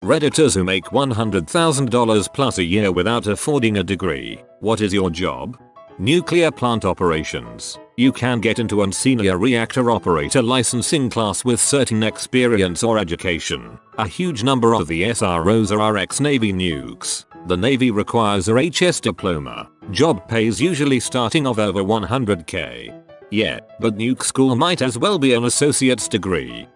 Redditors who make $100,000 plus a year without affording a degree. What is your job? Nuclear plant operations. You can get into a senior reactor operator licensing class with certain experience or education. A huge number of the SROs are ex-Navy nukes. The Navy requires a HS diploma. Job pays usually starting of over 100k. Yeah, but nuke school might as well be an associate's degree.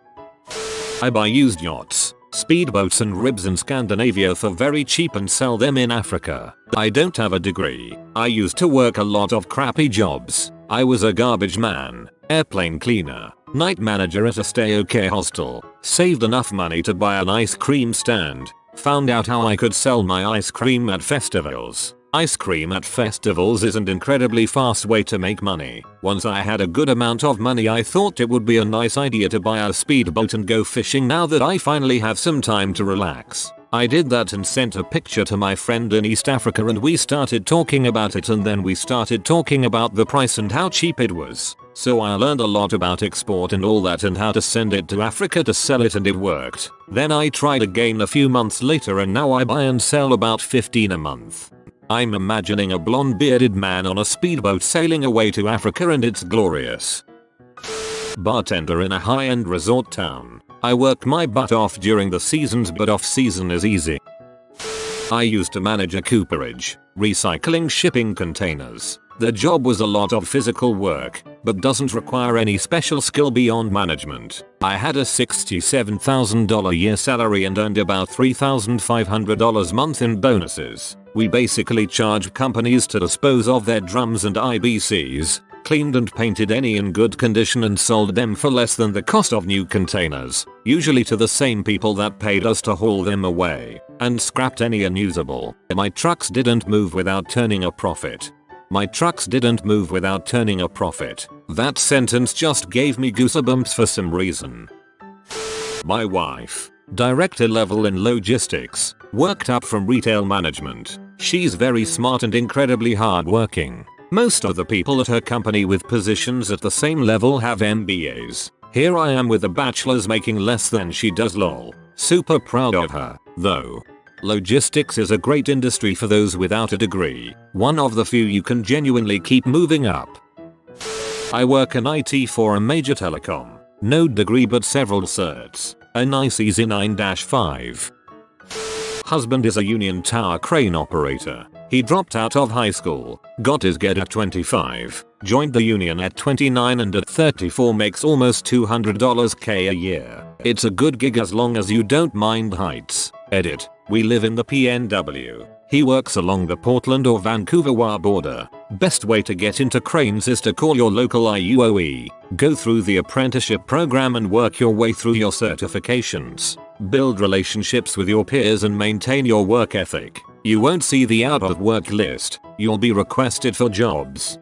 I buy used yachts, speedboats and ribs in Scandinavia for very cheap and sell them in Africa. I don't have a degree. I used to work a lot of crappy jobs. I was a garbage man, airplane cleaner, night manager at a stay-okay hostel, saved enough money to buy an ice cream stand, found out how I could sell my ice cream at festivals. Ice cream at festivals is an incredibly fast way to make money. Once I had a good amount of money, I thought it would be a nice idea to buy a speedboat and go fishing now that I finally have some time to relax. I did that and sent a picture to my friend in East Africa and we started talking about it, and then we started talking about the price and how cheap it was. So I learned a lot about export and all that and how to send it to Africa to sell it, and it worked. Then I tried again a few months later and now I buy and sell about 15 a month. I'm imagining a blonde bearded man on a speedboat sailing away to Africa and it's glorious. Bartender in a high-end resort town. I work my butt off during the seasons, but off season is easy. I used to manage a cooperage, recycling shipping containers. The job was a lot of physical work, but doesn't require any special skill beyond management. I had a $67,000 a year salary and earned about $3,500 a month in bonuses. We basically charged companies to dispose of their drums and IBCs, cleaned and painted any in good condition and sold them for less than the cost of new containers, usually to the same people that paid us to haul them away, and scrapped any unusable. My trucks didn't move without turning a profit. My trucks didn't move without turning a profit. That sentence just gave me goosebumps for some reason. My wife, director level in logistics, worked up from retail management. She's very smart and incredibly hardworking. Most of the people at her company with positions at the same level have MBAs. Here I am with a bachelor's making less than she does, lol. Super proud of her, though. Logistics is a great industry for those without a degree. One of the few you can genuinely keep moving up. I work in IT for a major telecom. No degree but several certs. A nice easy 9-5. Husband is a Union Tower crane operator. He dropped out of high school, got his GED at 25, joined the union at 29 and at 34 makes almost $200k a year. It's a good gig as long as you don't mind heights. Edit. We live in the PNW. He works along the Portland or Vancouver border. Best way to get into cranes is to call your local IUOE, go through the apprenticeship program and work your way through your certifications. Build relationships with your peers and maintain your work ethic. You won't see the out of work list. You'll be requested for jobs.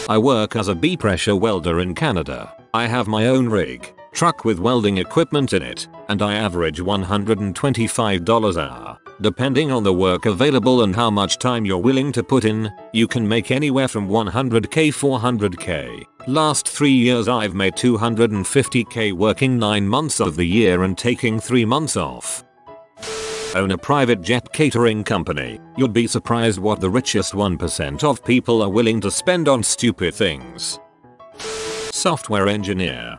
I work as a B-pressure welder in Canada. I have my own rig, truck with welding equipment in it, and I average $125 an hour. Depending on the work available and how much time you're willing to put in, you can make anywhere from 100k 400k. Last 3 years I've made 250k working 9 months of the year and taking 3 months off. Own a private jet catering company. You'd be surprised what the richest 1% of people are willing to spend on stupid things. Software engineer.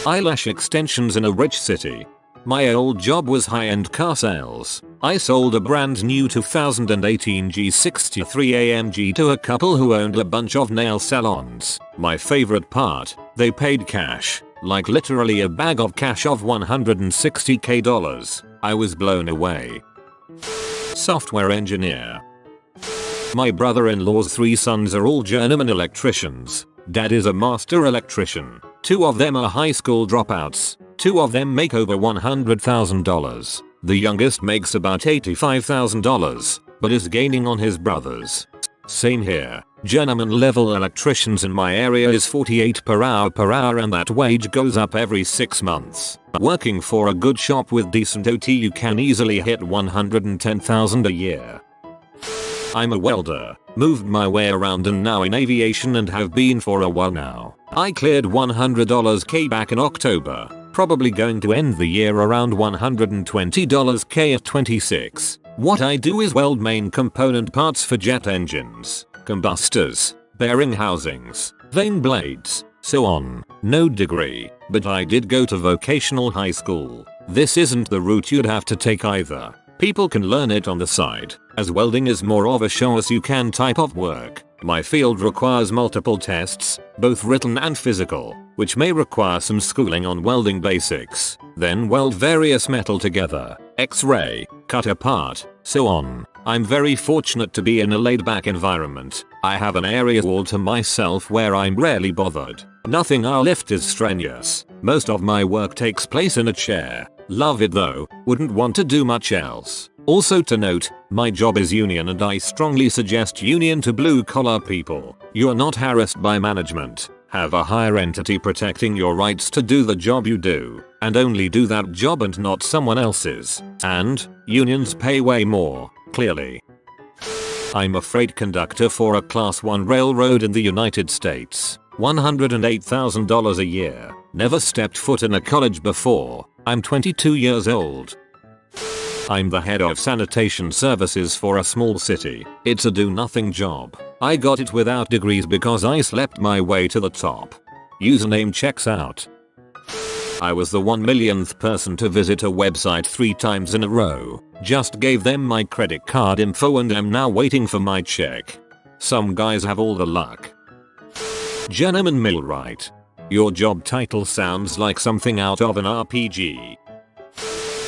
Eyelash extensions in a rich city. My old job was high-end car sales. I sold a brand new 2018 G63 AMG to a couple who owned a bunch of nail salons. My favorite part, they paid cash, like literally a bag of cash of $160k. I was blown away. Software engineer. My brother-in-law's 3 sons are all journeyman electricians. Dad is a master electrician. 2 of them are high school dropouts. 2 of them make over $100,000. The youngest makes about $85,000, but is gaining on his brothers. Same here. Journeyman level electricians in my area is $48 per hour and that wage goes up every 6 months. Working for a good shop with decent OT you can easily hit $110,000 a year. I'm a welder, moved my way around and now in aviation and have been for a while now. I cleared $100k back in October. Probably going to end the year around $120K at 26. What I do is weld main component parts for jet engines, combustors, bearing housings, vane blades, so on. No degree, but I did go to vocational high school. This isn't the route you'd have to take either. People can learn it on the side, as welding is more of a show as you can type of work. My field requires multiple tests, both written and physical, which may require some schooling on welding basics. Then weld various metal together, X-ray, cut apart, so on. I'm very fortunate to be in a laid-back environment. I have an area all to myself where I'm rarely bothered. Nothing I lift is strenuous. Most of my work takes place in a chair. Love it though, wouldn't want to do much else. Also to note, my job is union and I strongly suggest union to blue collar people. You're not harassed by management. Have a higher entity protecting your rights to do the job you do, and only do that job and not someone else's. And, unions pay way more, clearly. I'm a freight conductor for a Class 1 railroad in the United States. $108,000 a year. Never stepped foot in a college before. I'm 22 years old. I'm the head of sanitation services for a small city. It's a do-nothing job. I got it without degrees because I slept my way to the top. Username checks out. I was the 1 millionth person to visit a website 3 times in a row. Just gave them my credit card info and am now waiting for my check. Some guys have all the luck. Gentleman Millwright. Your job title sounds like something out of an RPG.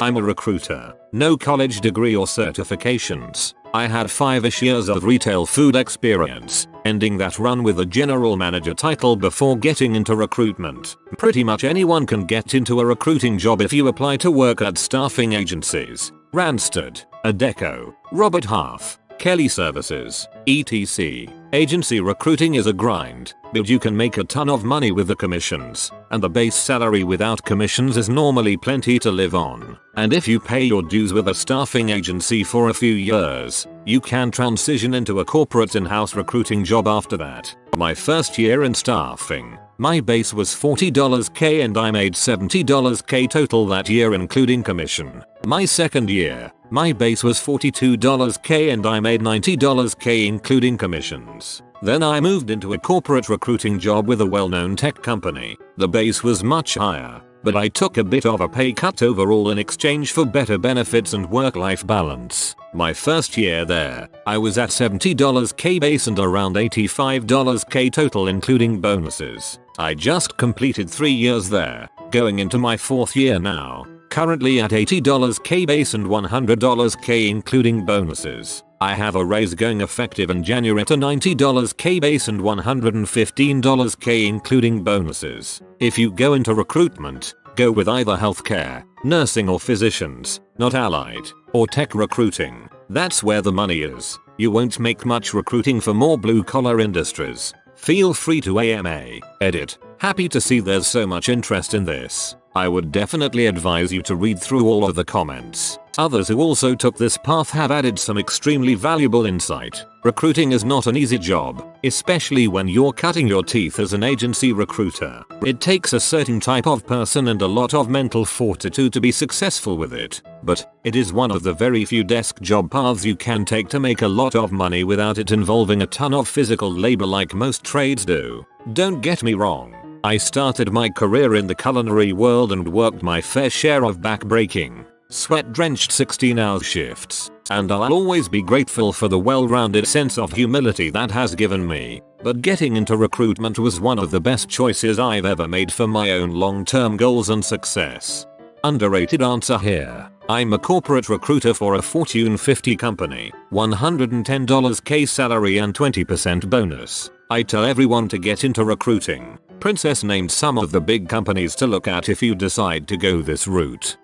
I'm a recruiter. No college degree or certifications. I had 5-ish years of retail food experience, ending that run with a general manager title before getting into recruitment. Pretty much anyone can get into a recruiting job if you apply to work at staffing agencies. Randstad, Adecco, Robert Half, Kelly Services, etc. Agency recruiting is a grind, but you can make a ton of money with the commissions, and the base salary without commissions is normally plenty to live on. And if you pay your dues with a staffing agency for a few years, you can transition into a corporate in-house recruiting job after that. My first year in staffing, my base was $40K and I made $70K total that year including commission. My second year, my base was $42K and I made $90K including commissions. Then I moved into a corporate recruiting job with a well-known tech company. The base was much higher, but I took a bit of a pay cut overall in exchange for better benefits and work-life balance. My first year there, I was at $70K base and around $85K total including bonuses. I just completed 3 years there, going into my 4th year now. Currently at $80K base and $100K including bonuses. I have a raise going effective in January to $90K base and $115K including bonuses. If you go into recruitment, go with either healthcare, nursing or physicians, not allied, or tech recruiting. That's where the money is. You won't make much recruiting for more blue collar industries. Feel free to AMA, edit. Happy to see there's so much interest in this. I would definitely advise you to read through all of the comments. Others who also took this path have added some extremely valuable insight. Recruiting is not an easy job, especially when you're cutting your teeth as an agency recruiter. It takes a certain type of person and a lot of mental fortitude to be successful with it. But it is one of the very few desk job paths you can take to make a lot of money without it involving a ton of physical labor like most trades do. Don't get me wrong. I started my career in the culinary world and worked my fair share of back-breaking, sweat-drenched 16-hour shifts, and I'll always be grateful for the well-rounded sense of humility that has given me. But getting into recruitment was one of the best choices I've ever made for my own long-term goals and success. Underrated answer here. I'm a corporate recruiter for a Fortune 50 company, $110K salary and 20% bonus. I tell everyone to get into recruiting. Princess named some of the big companies to look at if you decide to go this route.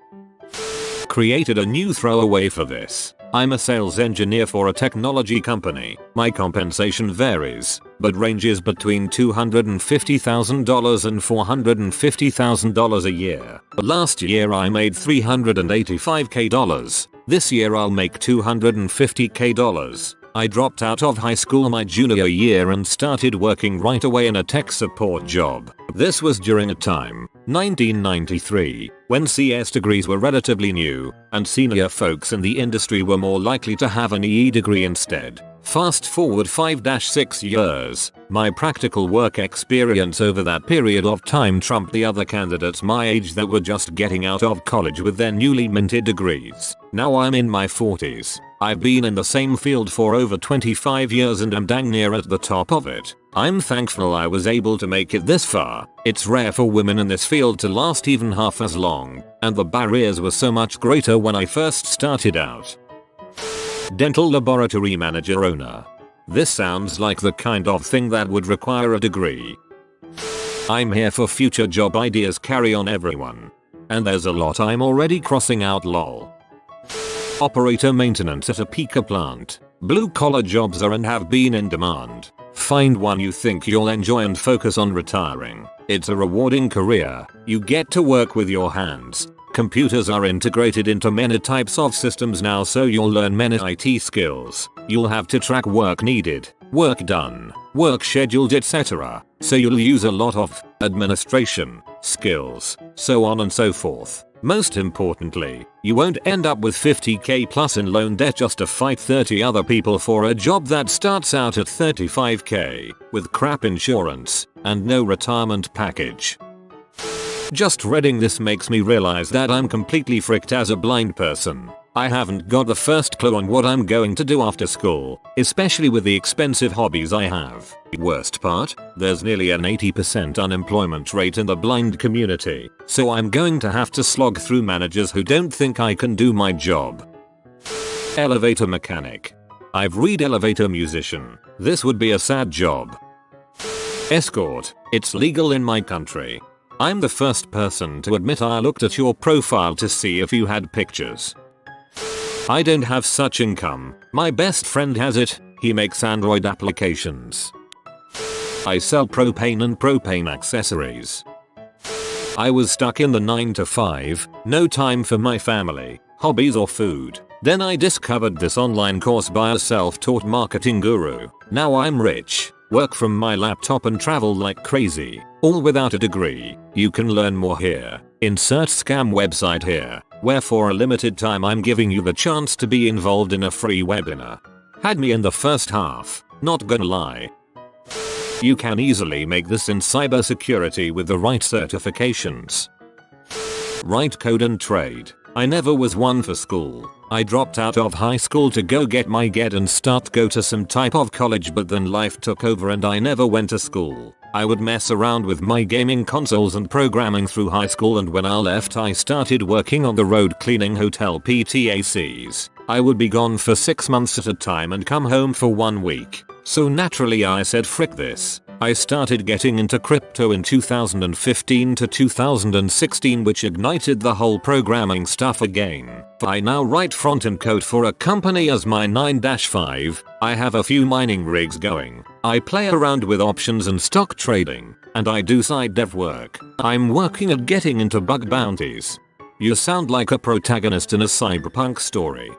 Created a new throwaway for this. I'm a sales engineer for a technology company. My compensation varies, but ranges between $250,000 and $450,000 a year. Last year I made $385K. This year I'll make $250K. I dropped out of high school my junior year and started working right away in a tech support job. This was during a time 1993, when CS degrees were relatively new, and senior folks in the industry were more likely to have an EE degree instead. Fast forward 5-6 years, my practical work experience over that period of time trumped the other candidates my age that were just getting out of college with their newly minted degrees. Now I'm in my 40s. I've been in the same field for over 25 years and am dang near at the top of it. I'm thankful I was able to make it this far. It's rare for women in this field to last even half as long, and the barriers were so much greater when I first started out. Dental laboratory manager owner. This sounds like the kind of thing that would require a degree. I'm here for future job ideas, carry on everyone. And there's a lot I'm already crossing out, lol. Operator maintenance at a Pika plant. Blue collar jobs are and have been in demand. Find one you think you'll enjoy and focus on retiring. It's a rewarding career. You get to work with your hands. Computers are integrated into many types of systems now, so you'll learn many IT skills. You'll have to track work needed, work done, work scheduled, etc. So you'll use a lot of administration skills, so on and so forth. Most importantly, you won't end up with 50k plus in loan debt just to fight 30 other people for a job that starts out at 35k, with crap insurance, and no retirement package. Just reading this makes me realize that I'm completely fricked as a blind person. I haven't got the first clue on what I'm going to do after school, especially with the expensive hobbies I have. Worst part, there's nearly an 80% unemployment rate in the blind community, so I'm going to have to slog through managers who don't think I can do my job. Elevator mechanic. I've read elevator musician. This would be a sad job. Escort. It's legal in my country. I'm the first person to admit I looked at your profile to see if you had pictures. I don't have such income. My best friend has it. He makes Android applications. I sell propane and propane accessories. I was stuck in the 9 to 5, no time for my family, hobbies or food. Then I discovered this online course by a self-taught marketing guru. Now I'm rich, work from my laptop and travel like crazy, all without a degree. You can learn more here. Insert scam website here, where for a limited time I'm giving you the chance to be involved in a free webinar. Had me in the first half, not gonna lie. You can easily make this in cybersecurity with the right certifications. Write code and trade. I never was one for school. I dropped out of high school to go get my get and go to some type of college, but then life took over and I never went to school. I would mess around with my gaming consoles and programming through high school, and when I left I started working on the road cleaning hotel PTACs. I would be gone for 6 months at a time and come home for 1 week. So naturally I said frick this. I started getting into crypto in 2015 to 2016, which ignited the whole programming stuff again. I now write front-end code for a company as my 9-5. I have a few mining rigs going. I play around with options and stock trading, and I do side dev work. I'm working at getting into bug bounties. You sound like a protagonist in a cyberpunk story.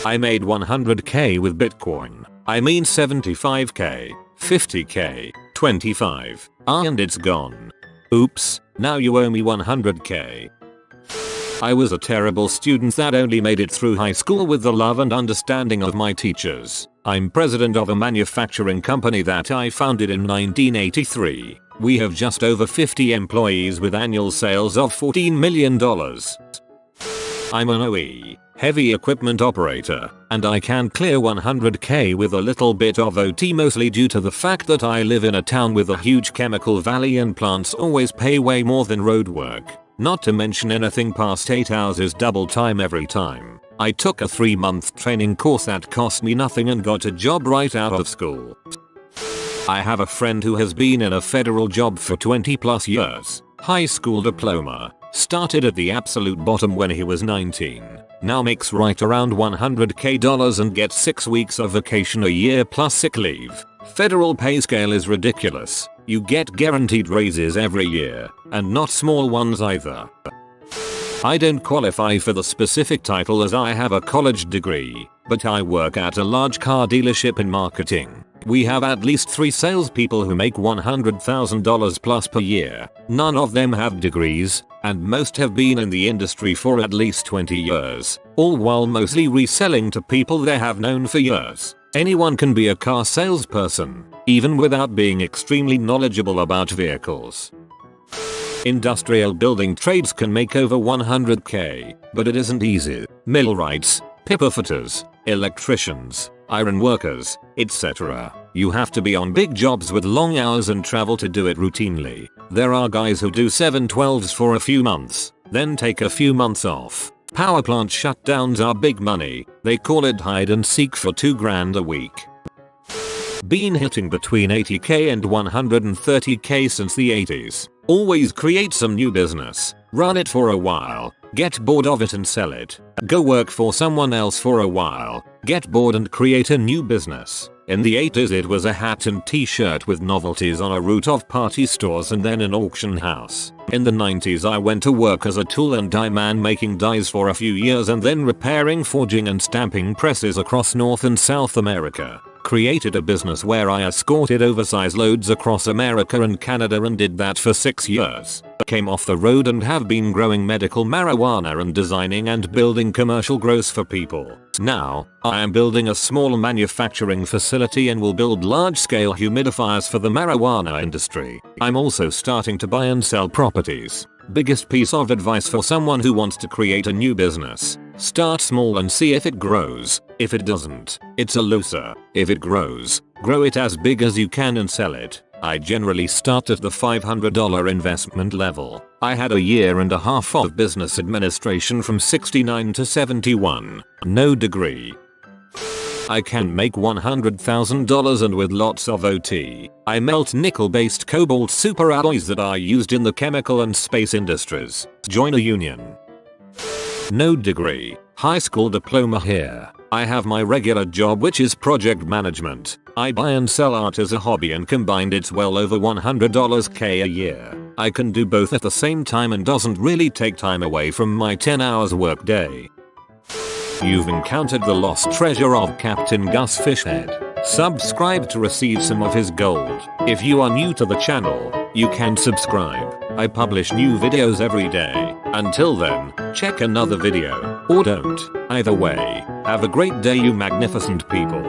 I made 100k with Bitcoin. I mean 75k, 50k, 25, and it's gone. Oops, now you owe me 100k. I was a terrible student that only made it through high school with the love and understanding of my teachers. I'm president of a manufacturing company that I founded in 1983. We have just over 50 employees with annual sales of $14 million. I'm an OE, heavy equipment operator, and I can clear 100k with a little bit of OT, mostly due to the fact that I live in a town with a huge chemical valley and plants always pay way more than road work. Not to mention anything past 8 hours is double time every time. I took a 3-month training course that cost me nothing and got a job right out of school. I have a friend who has been in a federal job for 20 plus years. High school diploma. Started at the absolute bottom when he was 19. Now makes right around $100k and gets 6 weeks of vacation a year plus sick leave. Federal pay scale is ridiculous. You get guaranteed raises every year, and not small ones either. I don't qualify for the specific title as I have a college degree, but I work at a large car dealership in marketing. We have at least 3 salespeople who make $100,000 plus per year. None of them have degrees, and most have been in the industry for at least 20 years, all while mostly reselling to people they have known for years. Anyone can be a car salesperson, even without being extremely knowledgeable about vehicles. Industrial building trades can make over 100k, but it isn't easy. Millwrights, pipe fitters, electricians, iron workers, etc. You have to be on big jobs with long hours and travel to do it routinely. There are guys who do 7/12s for a few months, then take a few months off. Power plant shutdowns are big money. They call it hide and seek for $2,000 a week. Been hitting between 80k and 130k since the 80s. Always create some new business, run it for a while, get bored of it and sell it. Go work for someone else for a while, get bored and create a new business. In the 80s it was a hat and t-shirt with novelties on a route of party stores and then an auction house. In the 90s I went to work as a tool and die man making dies for a few years and then repairing forging and stamping presses across North and South America. Created a business where I escorted oversized loads across America and Canada and did that for 6 years. Came off the road and have been growing medical marijuana and designing and building commercial grows for people. Now, I am building a small manufacturing facility and will build large-scale humidifiers for the marijuana industry. I'm also starting to buy and sell properties. Biggest piece of advice for someone who wants to create a new business: start small and see if it grows. If it doesn't, it's a loser. If it grows, grow it as big as you can and sell it. I generally start at the $500 investment level. I had a year and a half of business administration from 69 to 71. No degree. I can make $100,000 and with lots of OT. I melt nickel-based cobalt superalloys that are used in the chemical and space industries. Join a union. No degree. High school diploma here. I have my regular job which is project management. I buy and sell art as a hobby and combined it's well over $100k a year. I can do both at the same time and doesn't really take time away from my 10 hours work day. You've encountered the lost treasure of Captain Gus Fishhead. Subscribe to receive some of his gold. If you are new to the channel, you can subscribe. I publish new videos every day. Until then, check another video, or don't. Either way, have a great day you magnificent people.